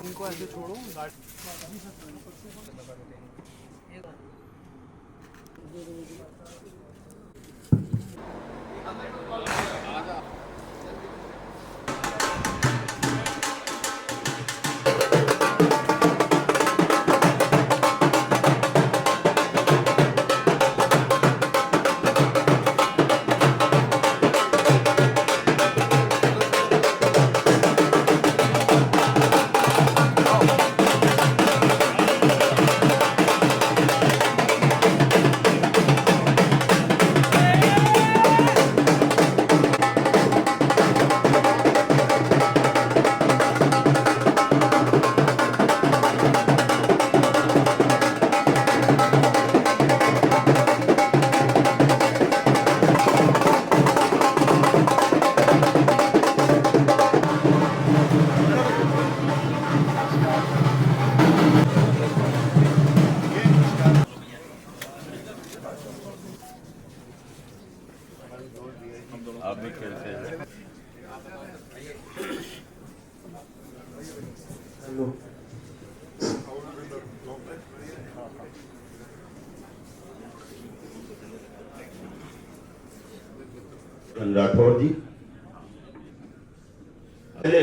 इनको ऐसे छोड़ो आप भी खेलते हैं। राठौर जी पहले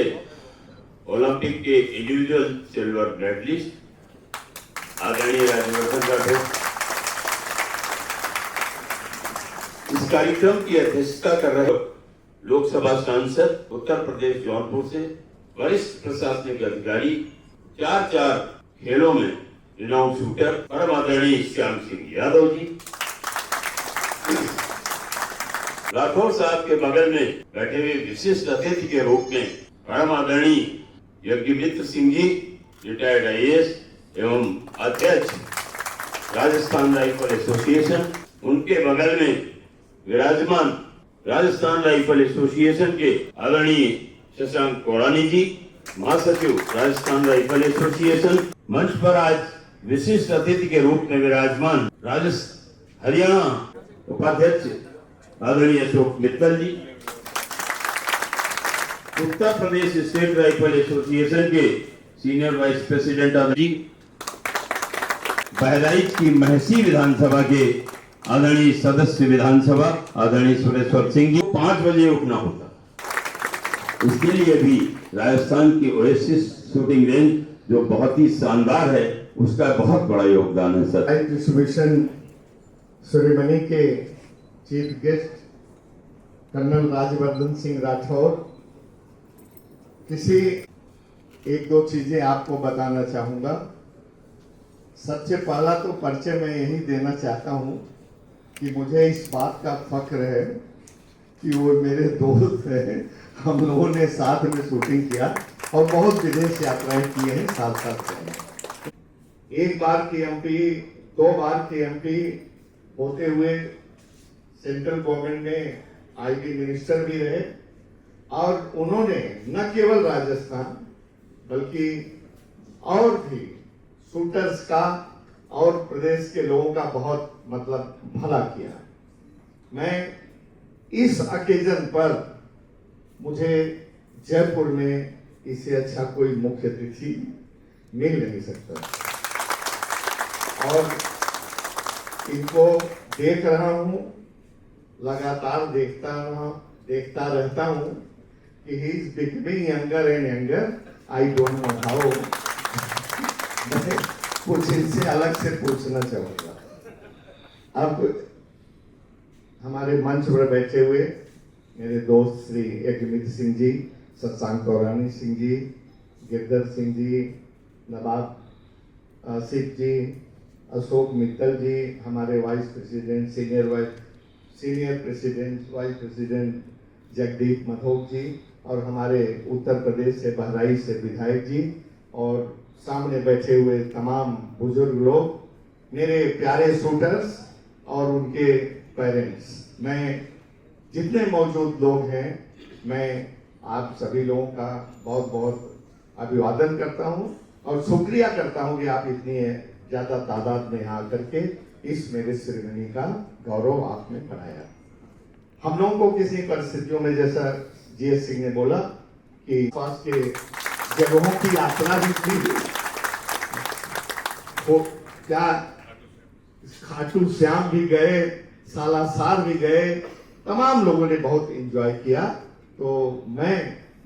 ओलंपिक के इंडिविजुअल सिल्वर मेडलिस्ट आदरणीय राजवर्धन राठौर इस कार्यक्रम की अध्यक्षता कर रहे लोकसभा सांसद उत्तर प्रदेश जौनपुर से वरिष्ठ प्रशासनिक अधिकारी 4 खेलों में रिनाउंड शूटर परम आदरणीय श्याम सिंह यादव जी, राठौर साहब के बगल में बैठे हुए विशिष्ट अतिथि के रूप में परम आदरणीय यज्ञमित्र सिंह जी, रिटायर्ड आईएएस एवं अध्यक्ष राजस्थान राइफल एसोसिएशन, उनके बगल में विराजमान राजस्थान राइफल एसोसिएशन के आदरणीय शशांक कोड़ानी जी, महासचिव राजस्थान राइफल एसोसिएशन, मंच पर आज विशिष्ट अतिथि के रूप में विराजमान हरियाणा उपाध्यक्ष आदरणीय अशोक मित्तल जी, Uttar Pradesh state rifle association के सीनियर वाइस प्रेसिडेंट आदरणीय बहराइच की महसी विधानसभा के आदरणीय सदस्य विधानसभा आदरणीय सुरेश्वर सिंह जी, 5 बजे उठना होता, इसके लिए भी राजस्थान की ओएसिस शूटिंग रेंज जो बहुत ही शानदार है उसका बहुत बड़ा योगदान है सर। डिस्ट्रीब्यूशन सेरेमनी के chief guest colonel Rajyavardhan Singh Rathore, किसी 1-2 चीजें आपको बताना चाहूंगा। सबसे पहला तो परिचय मैं यही देना चाहता हूं कि मुझे इस बात का फख्र है कि वो मेरे दोस्त हैं, हम लोगों ने साथ में शूटिंग किया और बहुत विदेश यात्राएं की हैं साथ। 1 बार की एमपी, 2 बार की एमपी होते हुए सेंट्रल गवर्नमेंट में आईटी मिनिस्टर भी रहे और उन्होंने न केवल राजस्थान बल्कि और भी शूटर्स का और प्रदेश के लोगों का बहुत भला किया। मैं इस ओकेजन पर मुझे जयपुर में इससे अच्छा कोई मुख्य अतिथि मिल नहीं सकता और इनको देख रहा हूं, लगातार देखता रहता हूं कि he is becoming younger and younger. I don't know how, मैं कुछ इनसे अलग से पूछना चाहूंगा। अब हमारे मंच पर बैठे हुए मेरे दोस्त श्री यज्ञमित्र सिंह जी, शशांक कोड़ानी सिंह जी, गिरधर सिंह जी, नवाब आसिफ जी, अशोक मित्तल जी, हमारे vice president senior president vice president Jagdeep Madhok ji और हमारे उत्तर प्रदेश से बहराइच से विधायक जी और सामने बैठे हुए तमाम बुजुर्ग लोग, मेरे प्यारे शूटर्स और उनके पेरेंट्स, मैं जितने मौजूद लोग हैं, मैं आप सभी लोगों का बहुत बहुत अभिवादन करता हूं और शुक्रिया करता हूं कि आप इतनी ज्यादा तादाद में यहाँ आकर के इस मेरे सेरेमनी का गौरव आपने बढ़ाया। हम लोगों को किसी परिस्थितियों में, जैसा जीएस सिंह ने बोला कि पास के जगहों की यात्रा भी थी, वो क्या खाटू श्याम भी गए, सालासर भी गए, तमाम लोगों ने बहुत एंजॉय किया। तो मैं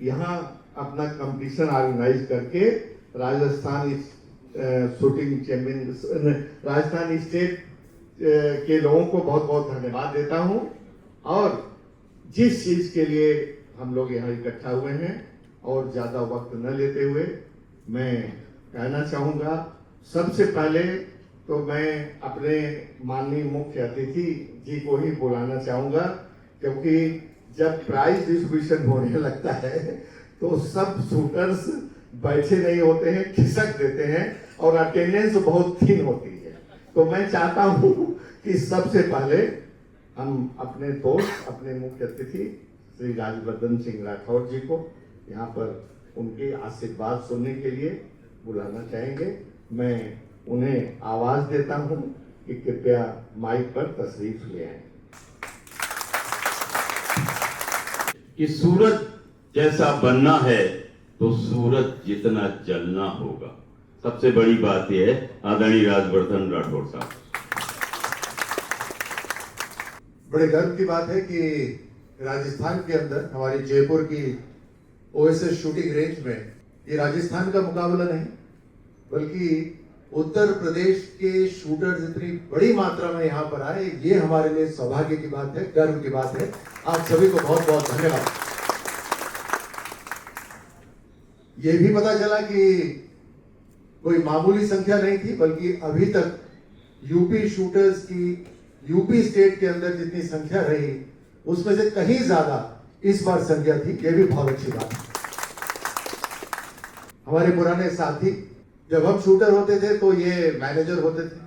यहाँ अपना कंपटीशन ऑर्गेनाइज करके Rajasthan shooting champion, Rajasthan state के लोगों को बहुत बहुत धन्यवाद देता हूँ। और जिस चीज के लिए हम लोग यहाँ इकट्ठा हुए हैं, और ज्यादा वक्त न लेते हुए मैं कहना चाहूँगा, सबसे पहले तो मैं अपने माननीय मुख्य अतिथि जी को ही बुलाना चाहूँगा, क्योंकि जब प्राइज डिस्ट्रीब्यूशन होने लगता है तो सब शूटर्स बैठे नहीं होते हैं, खिसक देते हैं और अटेंडेंस बहुत थिन होती है। तो मैं चाहता हूँ कि सबसे पहले हम अपने दोस्त, अपने मुख्य अतिथि श्री राजवर्धन सिंह राठौर जी को यहाँ पर उनके आशीर्वाद सुनने के लिए बुलाना चाहेंगे। मैं उन्हें आवाज देता हूँ कि कृपया माइक पर तशरीफ ले आए। कि सूरज जैसा बनना है तो सूरज जितना जलना होगा। सबसे बड़ी बात यह है, आदरणीय राजवर्धन राठौर साहब। बड़े गर्व की बात है कि राजस्थान के अंदर हमारी जयपुर की ओएसएस शूटिंग रेंज में ये राजस्थान का मुकाबला नहीं, बल्कि उत्तर प्रदेश के शूटर्स इतनी बड़ी मात्रा में यहाँ पर आए, ये हमारे लिए सौभाग्य की बात है, गर्व की बात है। आप सभी को बहुत बहुत धन्यवाद। ये भी पता चला कि कोई मामूली संख्या नहीं थी, बल्कि अभी तक यूपी शूटर्स की यूपी स्टेट के अंदर जितनी संख्या रही, उसमें से कहीं ज्यादा इस बार संख्या थी। ये भी बहुत अच्छी बात है। हमारे पुराने साथी, जब हम शूटर होते थे तो ये मैनेजर होते थे,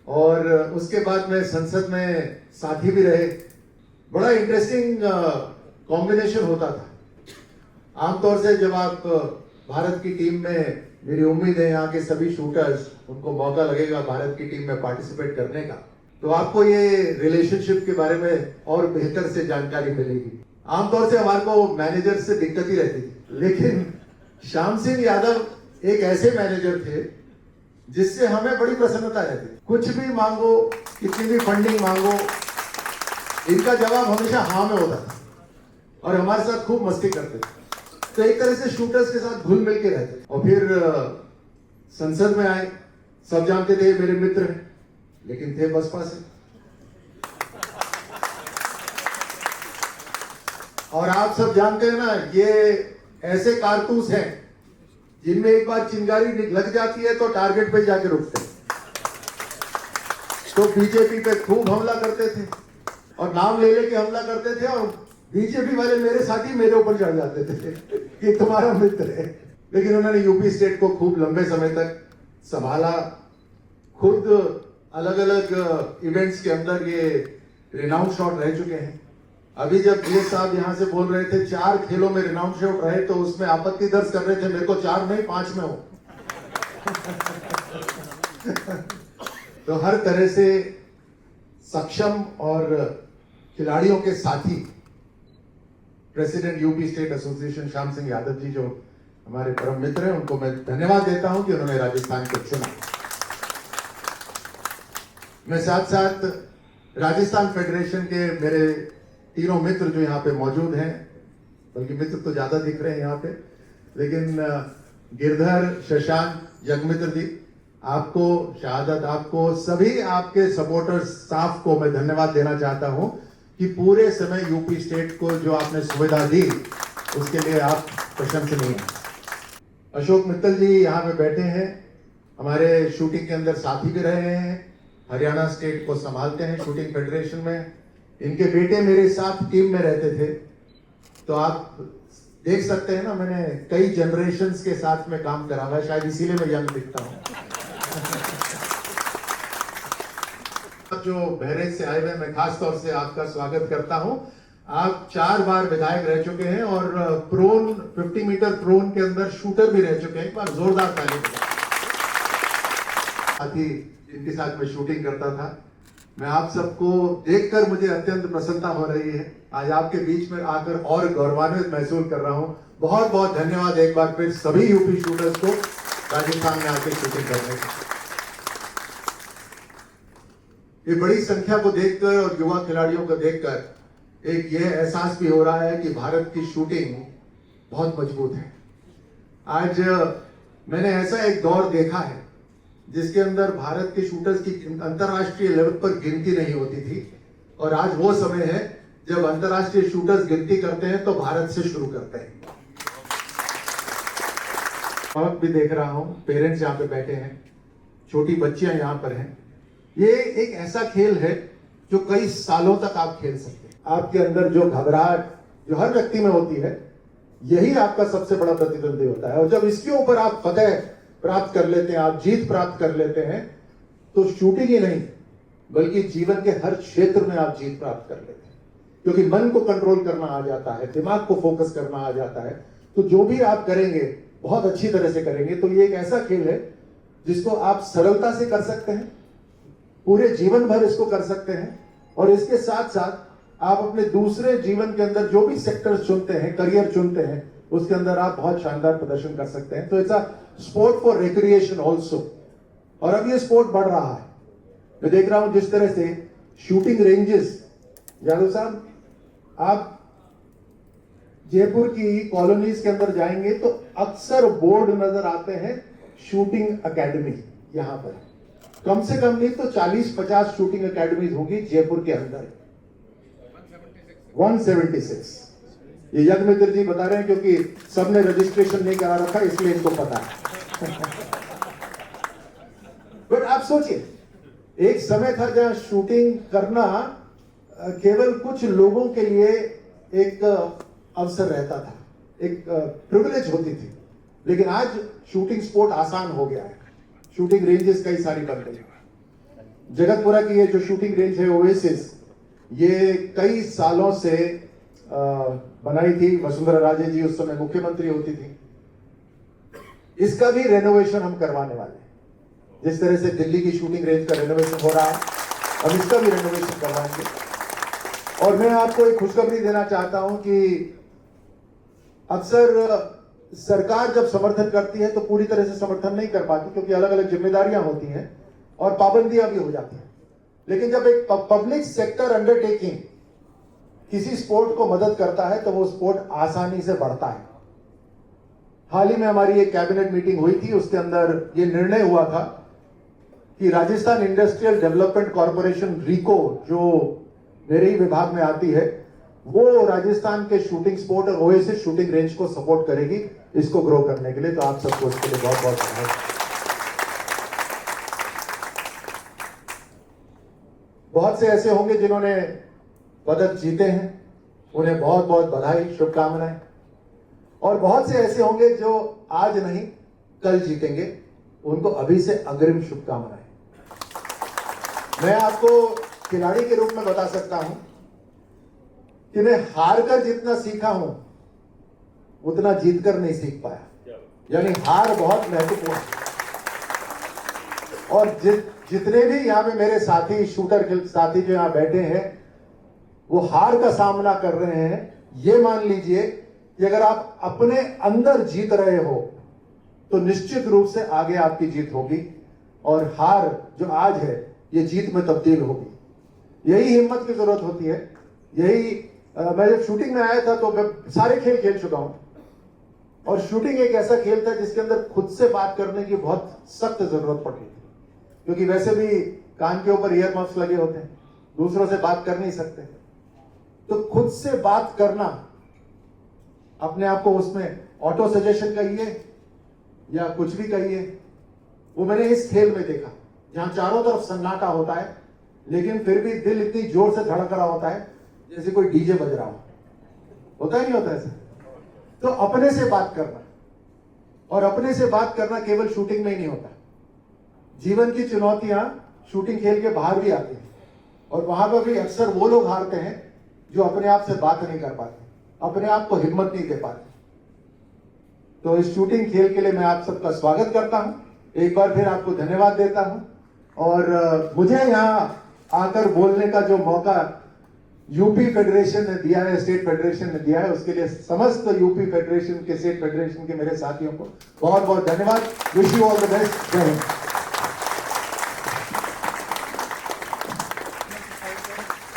और उसके बाद में संसद में साथी भी रहे। बड़ा इंटरेस्टिंग कॉम्बिनेशन होता था। आमतौर से जब आप भारत की टीम में, मेरी उम्मीद है यहाँ के सभी शूटर्स, उनको मौका लगेगा भारत की टीम में पार्टिसिपेट करने का, तो आपको ये रिलेशनशिप के बारे में और बेहतर से जानकारी मिलेगी। आमतौर से हमारे को मैनेजर से दिक्कत ही रहती थी, लेकिन श्याम सिंह यादव एक ऐसे मैनेजर थे जिससे हमें बड़ी प्रसन्नता रहती। कुछ भी मांगो, कितनी भी फंडिंग मांगो, इनका जवाब हमेशा हाँ में होता था और हमारे साथ खूब मस्ती करते थे। तो एक तरह से शूटर्स के साथ घुल मिल के रहते। और फिर संसद में आए, सब जानते थे मेरे मित्र हैं, लेकिन थे बसपा से। और आप सब जानते हैं ना, ये ऐसे कारतूस हैं जिनमें एक बार चिंगारी लग जाती है तो टारगेट पे जाके रुकते हैं। तो बीजेपी पे खूब हमला करते थे और नाम ले लेके हमला करते थे, और बीजेपी वाले मेरे साथी मेरे ऊपर चढ़ जाते थे कि तुम्हारा मित्र है। लेकिन उन्होंने यूपी स्टेट को खूब लंबे समय तक संभाला। खुद अलग अलग इवेंट्स के अंदर ये रिनाउंड शॉट रह चुके हैं। अभी जब जीएस साहब यहाँ से बोल रहे थे 4 खेलों में रिनाउंड शॉट रहे, तो उसमें आपत्ति दर्ज कर रहे थे, मेरे को 4 नहीं 5 में हो। तो हर तरह से सक्षम और खिलाड़ियों के साथी president UP state association Shyam Singh Yadav ji, जो हमारे परम मित्र हैं, उनको मैं धन्यवाद देता हूं कि उन्होंने राजस्थान को चुना। मैं साथ साथ राजस्थान फेडरेशन के मेरे तीनों मित्र जो यहाँ पे मौजूद हैं, बल्कि मित्र तो ज्यादा दिख रहे हैं यहाँ पे, लेकिन गिरधर, शशांक, जगमित्र जी, आपको, शहादत, आपको, सभी आपके सपोर्टर्स स्टाफ को मैं धन्यवाद देना चाहता हूं कि पूरे समय यूपी स्टेट को जो आपने सुविधा दी, उसके लिए आप प्रशंसनीय हैं। अशोक मित्तल जी यहाँ पे बैठे हैं, हमारे शूटिंग के अंदर साथी भी रहे हैं, हरियाणा स्टेट को संभालते हैं शूटिंग फेडरेशन में। इनके बेटे मेरे साथ टीम में रहते थे, तो आप देख सकते हैं ना, मैंने कई जनरेशन्स के साथ में काम करा हुआ है, शायद इसीलिए मैं यंग दिखता हूँ। जो बहरेज से आए हुए, मैं खास तौर से आपका स्वागत करता हूं। आप 4 बार विधायक रह चुके हैं और प्रोन 50 मीटर प्रोन के अंदर शूटर भी रह चुके हैं। एक बार जोरदार ताली बजाएं। साथी जिनके साथ मैं शूटिंग करता था, मैं आप सबको देखकर मुझे अत्यंत प्रसन्नता हो रही है। आज आपके बीच में आकर और गौरवान्वित महसूस कर रहा हूं। बहुत बहुत धन्यवाद एक बार फिर सभी यूपी शूटर्स को राजस्थान में आकर शूटिंग करने का। ये बड़ी संख्या को देखकर और युवा खिलाड़ियों को देखकर एक यह एहसास भी हो रहा है कि भारत की शूटिंग बहुत मजबूत है। आज मैंने ऐसा एक दौर देखा है जिसके अंदर भारत के शूटर्स की अंतर्राष्ट्रीय लेवल पर गिनती नहीं होती थी, और आज वो समय है जब अंतर्राष्ट्रीय शूटर्स गिनती करते हैं तो भारत से शुरू करते हैं। मैं भी देख रहा हूं, पेरेंट्स यहाँ पे बैठे हैं, छोटी बच्चियां यहाँ पर हैं। ये एक ऐसा खेल है जो कई सालों तक आप खेल सकते हैं। आपके अंदर जो घबराहट जो हर व्यक्ति में होती है, यही आपका सबसे बड़ा प्रतिद्वंदी होता है, और जब इसके ऊपर आप फतेह प्राप्त कर लेते हैं, आप जीत प्राप्त कर लेते हैं, तो शूटिंग ही नहीं बल्कि जीवन के हर क्षेत्र में आप जीत प्राप्त कर लेते हैं, क्योंकि मन को कंट्रोल करना आ जाता है, दिमाग को फोकस करना आ जाता है। तो जो भी आप करेंगे बहुत अच्छी तरह से करेंगे। तो ये एक ऐसा खेल है जिसको आप सरलता से कर सकते हैं, पूरे जीवन भर इसको कर सकते हैं, और इसके साथ साथ आप अपने दूसरे जीवन के अंदर जो भी सेक्टर्स चुनते हैं, करियर चुनते हैं, उसके अंदर आप बहुत शानदार प्रदर्शन कर सकते हैं। तो it's a sport for recreation also, और अब ये स्पोर्ट बढ़ रहा है। मैं देख रहा हूं जिस तरह से शूटिंग रेंजेस, यादव साहब आप जयपुर की कॉलोनीज के अंदर जाएंगे तो अक्सर बोर्ड नजर आते हैं शूटिंग एकेडमी। यहां पर कम से कम नहीं तो 40-50 शूटिंग एकेडमीज होंगी जयपुर के अंदर। 176 ये यज्ञ मित्र जी बता रहे हैं, क्योंकि सबने रजिस्ट्रेशन नहीं करा रखा इसलिए इनको पता है। बट आप सोचिए, एक समय था जहां शूटिंग करना केवल कुछ लोगों के लिए एक अवसर रहता था, एक प्रिविलेज होती थी, लेकिन आज शूटिंग स्पोर्ट आसान हो गया है। शूटिंग रेंजेस कई सारी बन गई। जगतपुरा की ये जो शूटिंग रेंज है ओएसिस, ये कई सालों से बनाई थी वसुंधरा राजे जी, उस समय मुख्यमंत्री होती थी। इसका भी रेनोवेशन हम करवाने वाले हैं। जिस तरह से दिल्ली की शूटिंग रेंज का रेनोवेशन हो रहा है, अब इसका भी रेनोवेशन करवाएंगे। और मैं आपको एक खुशखबरी देना चाहता हूं कि अक्सर सरकार जब समर्थन करती है तो पूरी तरह से समर्थन नहीं कर पाती, क्योंकि अलग अलग जिम्मेदारियां होती हैं और पाबंदियां भी हो जाती हैं। लेकिन जब एक पब्लिक सेक्टर अंडरटेकिंग किसी स्पोर्ट को मदद करता है तो वो स्पोर्ट आसानी से बढ़ता है। हाल ही में हमारी एक कैबिनेट मीटिंग हुई थी, उसके अंदर ये निर्णय हुआ था कि Rajasthan industrial development corporation RIICO, जो मेरे ही विभाग में आती है, वो राजस्थान के शूटिंग स्पोर्ट और ओएसिस शूटिंग रेंज को सपोर्ट करेगी इसको ग्रो करने के लिए। तो आप सबको इसके लिए बहुत बहुत धन्यवाद। बहुत से ऐसे होंगे जिन्होंने पदक जीते हैं, उन्हें बहुत बहुत बधाई, शुभकामनाएं। और बहुत से ऐसे होंगे जो आज नहीं कल जीतेंगे, उनको अभी से अग्रिम शुभकामनाएं। मैं आपको खिलाड़ी के रूप में बता सकता हूं कि मैं हार कर जितना सीखा हूं उतना जीतकर नहीं सीख पाया, यानी हार बहुत महत्वपूर्ण है। और जितने भी यहां पे मेरे साथी शूटर साथी जो यहां बैठे हैं वो हार का सामना कर रहे हैं, ये मान लीजिए कि अगर आप अपने अंदर जीत रहे हो तो निश्चित रूप से आगे आपकी जीत होगी, और हार जो आज है ये जीत में तब्दील होगी। यही हिम्मत की जरूरत होती है। यही मैं जब शूटिंग में आया था तो मैं सारे खेल खेल चुका हूं, और शूटिंग एक ऐसा खेल था जिसके अंदर खुद से बात करने की बहुत सख्त जरूरत पड़ रही थी, क्योंकि वैसे भी कान के ऊपर ईयर मफ्स लगे होते हैं, दूसरों से बात कर नहीं सकते। तो खुद से बात करना, अपने आप को उसमें ऑटो सजेशन कहिए या कुछ भी कहिए, वो मैंने इस खेल में देखा, जहां चारों तरफ सन्नाटा होता है लेकिन फिर भी दिल इतनी जोर से धड़क रहा होता है जैसे कोई डीजे बज रहा होता है, नहीं होता ऐसा। तो अपने से बात करना, और अपने से बात करना केवल शूटिंग में ही नहीं होता। जीवन की चुनौतियां शूटिंग खेल के बाहर भी आती हैं, और वहां पर भी अक्सर वो लोग हारते हैं जो अपने आप से बात नहीं कर पाते, अपने आप को हिम्मत नहीं दे पाते। तो इस शूटिंग खेल के लिए मैं आप सबका स्वागत करता हूं, एक बार फिर आपको धन्यवाद देता हूं। और मुझे यहाँ आकर बोलने का जो मौका यूपी फेडरेशन ने दिया है, स्टेट फेडरेशन ने दिया है, उसके लिए समस्त यूपी फेडरेशन के, स्टेट फेडरेशन के मेरे साथियों को बहुत बहुत धन्यवाद। Wish you all the best. जय हिंद।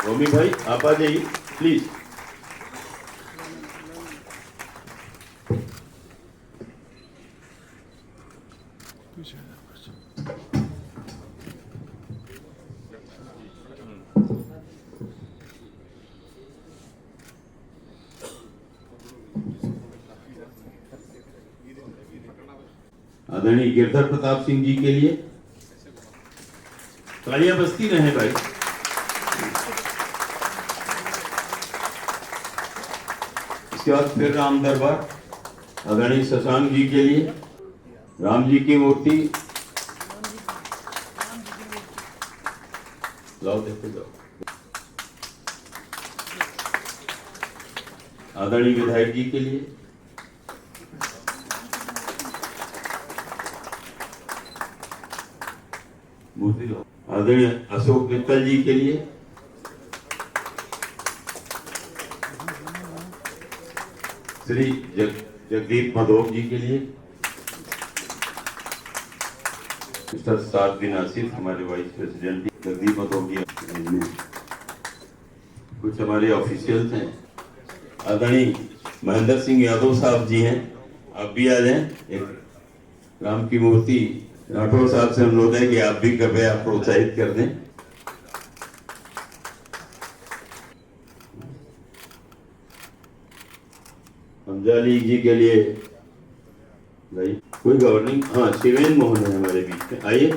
रोमी भाई आप आ जाइए प्लीज। आदरणीय गिरधर प्रताप सिंह जी के लिए तालियां बजती रहे भाई। इसके बाद फिर राम दरबार आदरणीय शशांक जी के लिए राम जी की मूर्ति लाओ, देखो जाओ। आदरणीय विधायक जी के लिए मूर्ति लो। आदरणीय अशोक मित्तल जी के लिए श्री जगदीप मधोक जी के लिए मिस्टर साद बिन आसिफ हमारे वाइस प्रेसिडेंट जगदीप मधोक जी, कुछ हमारे ऑफिशियल्स हैं। आदरणीय महेंद्र सिंह यादव साहब जी हैं, आप भी आ जाएं। एक राम की मूर्ति राठौर साहब से अनुरोध है कि आप भी कृपया प्रोत्साहित कर दें। अंजाली जी के लिए भाई कोई गवर्निंग, हाँ शिवेंद्र मोहन है हमारे बीच में, आइए।